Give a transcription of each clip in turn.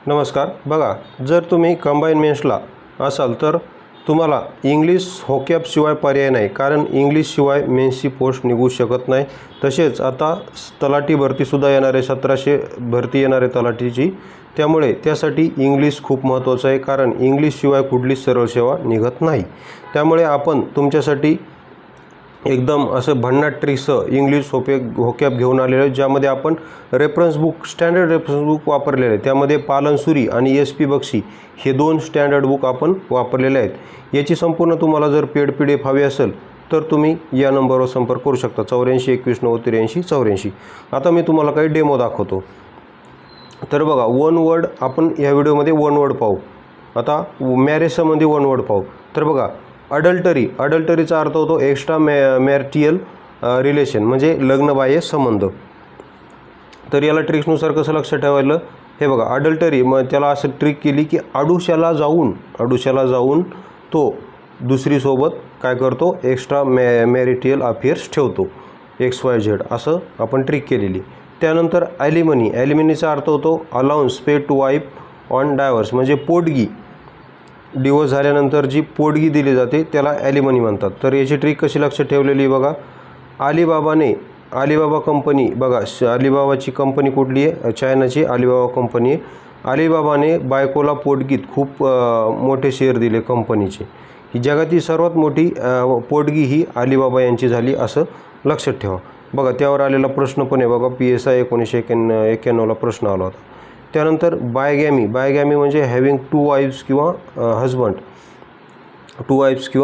नमस्कार। बघा, जर तुम्ही कंबाईन मेन्सला असाल तर तुम्हाला इंग्लिश होकॅब शिवाय पर्याय नाही, कारण इंग्लिश शिवाय मेन्सची पोस्ट निघू शकत नाही। तसेच आता तलाठी भरतीसुद्धा येणार आहे, 1700 भरती येणार आहे तलाठीची, त्यामुळे त्यासाठी इंग्लिश खूप महत्त्वाचं आहे, कारण इंग्लिश शिवाय कुठलीच सरळ सेवा निघत नाही। त्यामुळे आपण तुमच्यासाठी एकदम असं भन्नाट ट्रिक्सचं इंग्लिश होकॅब घेऊन आलेलो आहे, ज्यामध्ये आपण reference book, standard reference book वापरलेले आहे। त्यामध्ये पालनसुरी आणि SP बक्षी हे दोन स्टँडर्ड बुक आपण वापरलेले आहेत। याची संपूर्ण तुम्हाला जर पेड PDF हवी असेल तर तुम्ही या नंबरवर संपर्क करू शकता, 84 21 90 83 84। आता मी तुम्हाला काही डेमो दाखवतो। तर बघा, वन वर्ड आपण या व्हिडिओमध्ये वन वर्ड पाहू। आता मॅरेज संबंधी वन वर्ड पाहू। तर बघा, अडल्टरीचा अर्थ होतो एक्स्ट्रा मॅरिटल रिलेशन, म्हणजे लग्नबाह्य संबंध। तर याला ट्रिक्सनुसार कसं लक्षात ठेवायला, हे बघा, अडल्टरी मग त्याला असं ट्रिक केली की आडुशाला जाऊन तो दुसरीसोबत काय करतो, एक्स्ट्रा मॅरिटल अफेअर्स ठेवतो, XYZ असं आपण ट्रिक केलेली। त्यानंतर ॲलिमनीचा अर्थ होतो allowance paid to wife on divorce, म्हणजे पोटगी, डिवोर्स झाल्यानंतर जी पोटगी दिली जाते त्याला ॲलिमनी म्हणतात। तर याची ट्रिक कशी लक्षात ठेवलेली बघा, अलिबाबा कंपनी, बघा अलिबाबाची कंपनी कुठली आहे, चायनाची अलिबाबा कंपनी आहे। अलिबाबाने बायकोला पोटगीत खूप मोठे शेअर दिले कंपनीचे, ही जगातील सर्वात मोठी पोटगी ही अलिबाबा यांची झाली, असं लक्षात ठेवा। बघा, त्यावर आलेला प्रश्न पण आहे बघा, PSI 1991ला प्रश्न आला होता। त्यानंतर बायगॅमी म्हणजे हॅव्हिंग टू वाईफ्स किंवा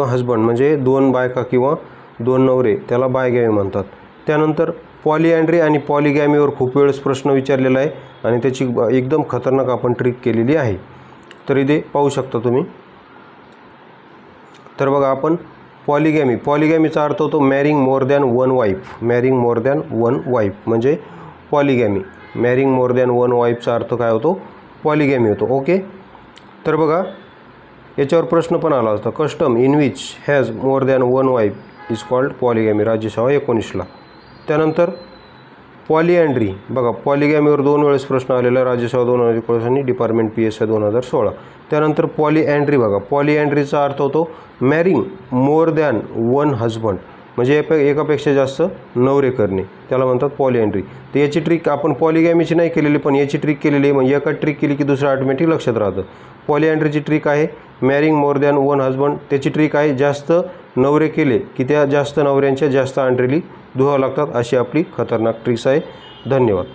हजबंड, म्हणजे दोन बायका किंवा दोन नवरे, त्याला बायगॅमी म्हणतात। त्यानंतर पॉलिअँड्री आणि पॉलिगॅमीवर खूप वेळेस प्रश्न विचारलेला आहे आणि त्याची एकदम खतरनाक आपण ट्रिक केलेली आहे। तर इथे पाहू शकता तुम्ही। तर बघा, आपण पॉलिगॅमीचा अर्थ होतो मॅरिंग मोर दॅन वन वाईफ, म्हणजे पॉलिगॅमी, मॅरिंग मोर दॅन वन वाईफचा अर्थ काय होतो, पॉलिगॅमी होतो। ओके, तर बघा, याच्यावर प्रश्न पण आला होता, custom in which has more than one wife is called polygamy, राज्यसेवा 19ला। त्यानंतर पॉलिअँड्री, बघा, पॉलिगॅमीवर 2 वेळेस प्रश्न आलेला, राज्यसेवा 2019 आणि डिपार्टमेंट PSI 2016। त्यानंतर पॉलिअँड्री, बघा, पॉलिअँड्रीचा अर्थ होतो मॅरिंग मोर दॅन वन हजबंड, म्हणजे एकापेक्षा जास्त नवरे करणे, त्याला म्हणतात पॉलिअँड्री। तर याची ट्रिक आपण पॉलिगॅमीची नाही केलेली, पण याची ट्रिक केलेली आहे, म्हणजे एका ट्रिक केली की दुसरं ऑटोमॅटिक लक्षात राहतं। पॉलिअँड्रीची ट्रिक आहे मॅरिंग मोर दॅन वन हजबंड, त्याची ट्रिक आहे जास्त नवरे केले की त्या जास्त नवऱ्यांच्या जास्त अंड्रेली धुवावं लागतात, अशी आपली खतरनाक ट्रिक्स आहे। धन्यवाद।